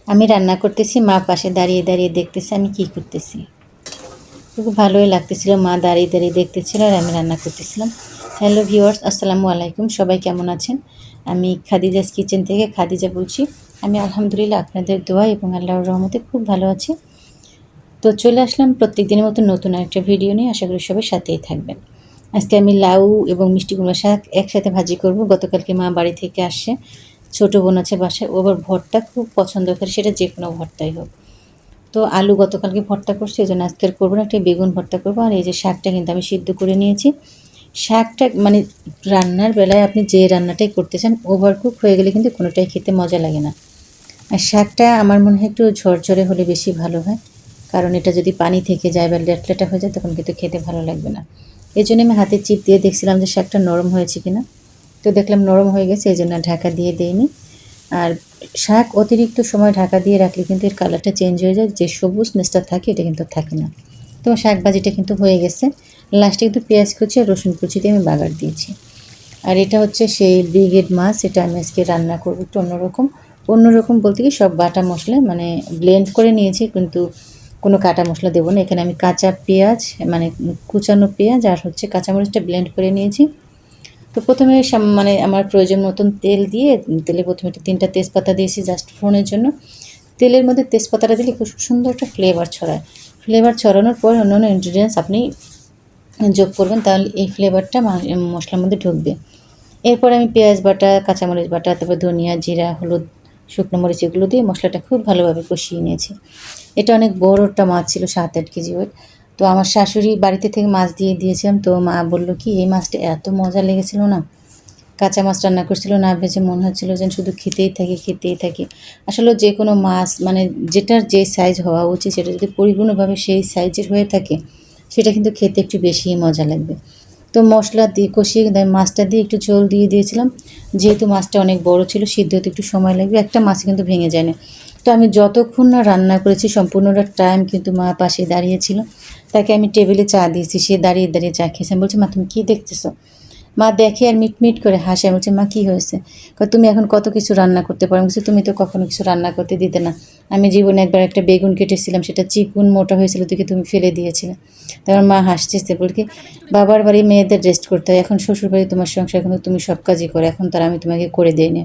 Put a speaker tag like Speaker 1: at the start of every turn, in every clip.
Speaker 1: আমি রান্না করতেছি, মা পাশে দাঁড়িয়ে দাঁড়িয়ে দেখতেছে আমি কি করতেছি। খুব ভালোই লাগতেছিল, মা দাঁড়িয়ে দাঁড়িয়ে দেখতেছিল আর আমি রান্না করতেছিলাম। হ্যালো ভিউয়ার্স, আসসালামু আলাইকুম। সবাই কেমন আছেন? আমি খাদিজাস কিচেন থেকে খাদিজা বলছি। আমি আলহামদুলিল্লাহ আপনাদের দোয়া এবং আল্লাহর রহমতে খুব ভালো আছি। তো চলে আসলাম প্রত্যেক দিনের মতো নতুন একটা ভিডিও নিয়ে। আশা করি সবাই সাথেই থাকবেন। আজকে আমি লাউ এবং মিষ্টি কুমড়া শাক একসাথে ভাজি করব। গতকালকে মা বাড়ি থেকে আসছে, ছোটো বোন আছে বাসায়, ও আবার ভর্তা খুব পছন্দ করে, সেটা যে কোনো ভর্তাই হোক। তো আলু গতকালকে ভর্তা করছি, এই জন্য আজকে আর করবো না, একটা বেগুন ভর্তা করবো। আর এই যে শাকটা কিন্তু আমি সিদ্ধ করে নিয়েছি। শাকটা মানে রান্নার বেলায় আপনি যে রান্নাটাই করতে চান, ওভারকুক হয়ে গেলে কিন্তু কোনোটাই খেতে মজা লাগে না। আর শাকটা আমার মনে হয় একটু ঝরঝরে হলে বেশি ভালো হয়, কারণ এটা যদি পানি থেকে যায় বা লেটলেটা হয়ে যায় তখন কিন্তু খেতে ভালো লাগবে না। এই জন্য আমি হাতে চিপ দিয়ে দেখছিলাম যে শাকটা নরম হয়েছে কিনা। তো দেখলাম নরম হয়ে গেছে, এই জন্য ঢাকা দিয়ে দেইনি। আর শাক অতিরিক্ত সময় ঢাকা দিয়ে রাখলে কিন্তু এর কালারটা চেঞ্জ হয়ে যায়, যে সবুজ নেসটা থাকে এটা কিন্তু থাকে না। তো শাক ভাজিটা কিন্তু হয়ে গেছে। লাস্টে কিন্তু পেঁয়াজ কুচি আর রসুন কুচি দিয়ে আমি বাগার দিয়েছি। আর এটা হচ্ছে সেই ব্রিগেড মাছ, এটা আমি আজকে রান্না করবো একটু অন্যরকম। অন্যরকম বলতে কি সব বাটা মশলা মানে ব্লেন্ড করে নিয়েছি, কিন্তু কোনো কাটা মশলা দেবো না। এখানে আমি কাঁচা পেঁয়াজ মানে কুচানো পেঁয়াজ আর হচ্ছে কাঁচামরিচটা ব্লেন্ড করে নিয়েছি। তো প্রথমে মানে আমার প্রয়োজন মতন তেল দিয়ে, তেলে প্রথমে একটু 3টা তেজপাতা দিয়েছি জাস্ট ফোড়নের জন্য। তেলের মধ্যে তেজপাতাটা দিলে খুব সুন্দর একটা ফ্লেভার ছড়ায়। ফ্লেভার ছড়ানোর পর অন্য অন্য ইনগ্রিডিয়েন্টস আপনি যোগ করবেন, তাহলে এই ফ্লেভারটা মশলার মধ্যে ঢুকবে। এরপর আমি পেঁয়াজ বাটা, কাঁচামরিচ বাটা, তারপর ধনিয়া, জিরা, হলুদ, শুকনো মরিচ এগুলো দিয়ে মশলাটা খুব ভালোভাবে কষিয়ে নিয়েছি। এটা অনেক বড় একটা মাছ ছিল, 7-8 কেজি ওয়েট। তো আমার শাশুড়ি বাড়িতে থেকে মাছ দিয়ে দিয়েছিলাম, তো মা বললো কি এই মাছটা এত মজা লেগেছিল না। কাঁচা মাছ রান্না করছিল, না ভেজে মনে হচ্ছিলো যেন শুধু খেতেই থাকি খেতেই থাকি। আসলে যে কোনো মাছ মানে যেটার যে সাইজ হওয়া উচিত সেটা যদি পরিপূর্ণভাবে সেই সাইজের হয়ে থাকে, সেটা কিন্তু খেতে একটু বেশিই মজা লাগবে। তো মশলা দিয়ে কষিয়ে মাছটা দিয়ে একটু ঝোল দিয়ে দিয়েছিলাম। যেহেতু মাছটা অনেক বড় ছিল, সিদ্ধ হতে একটু সময় লাগবে, একটা মাছ কিন্তু ভেঙে যায় না। তো আমি যতক্ষণ না রান্না করেছি সম্পূর্ণটা টাইম কিন্তু মা পাশে দাঁড়িয়েছিল। তাকে আমি টেবিলে চা দিয়েছি, সে দাঁড়িয়ে দাঁড়িয়ে চা খেয়েছে। আমি বলছি মা তুমি কী দেখতেছো? মা দেখে আর মিটমিট করে হাসে। আমি বলছি মা কী হয়েছে? তুমি এখন কত কিছু রান্না করতে পারো। বলছি তুমি তো কখনো কিছু রান্না করতে দিতে না। আমি জীবনে একবার একটা বেগুন কেটেছিলাম, সেটা চিকুন মোটা হয়েছিল দেখে তুমি ফেলে দিয়েছিলে। তারপর মা হাসতেছে, বল কি বাবার বাড়ি মেয়েদের রেস্ট করতে হয়, এখন শ্বশুর বাড়ি তোমার সংসার, এখন তুমি সব কাজই করো, এখন তার আমি তোমাকে করে দিই না,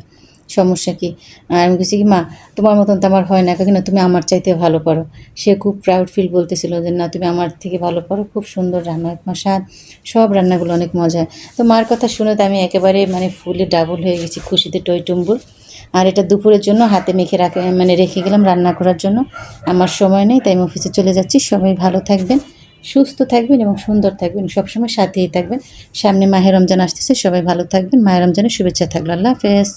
Speaker 1: সমস্যা কি? আর আমি বলছি কি মা তোমার মতন তো আমার হয় না, কাকি না তুমি আমার চাইতে ভালো পারো। সে খুব প্রাউড ফিল বলতেছিল যে না তুমি আমার থেকে ভালো পারো, খুব সুন্দর রান্না হয় তোমার, স্বাদ সব রান্নাগুলো অনেক মজা হয়। তো মার কথা শুনে তো আমি একেবারে মানে ফুলে ডাবল হয়ে গেছি খুশিতে টইটুম্বুর। আর এটা দুপুরের জন্য হাতে মেখে রেখে গেলাম রান্না করার জন্য। আমার সময় নেই, তাই আমি অফিসে চলে যাচ্ছি। সবাই ভালো থাকবেন, সুস্থ থাকবেন এবং সুন্দর থাকবেন, সবসময় সাথেই থাকবেন। সামনে মাহে রমজান আসতেছে, সবাই ভালো থাকবেন। মাহে রমজানের শুভেচ্ছা থাকলো। আল্লাহ হাফেজ।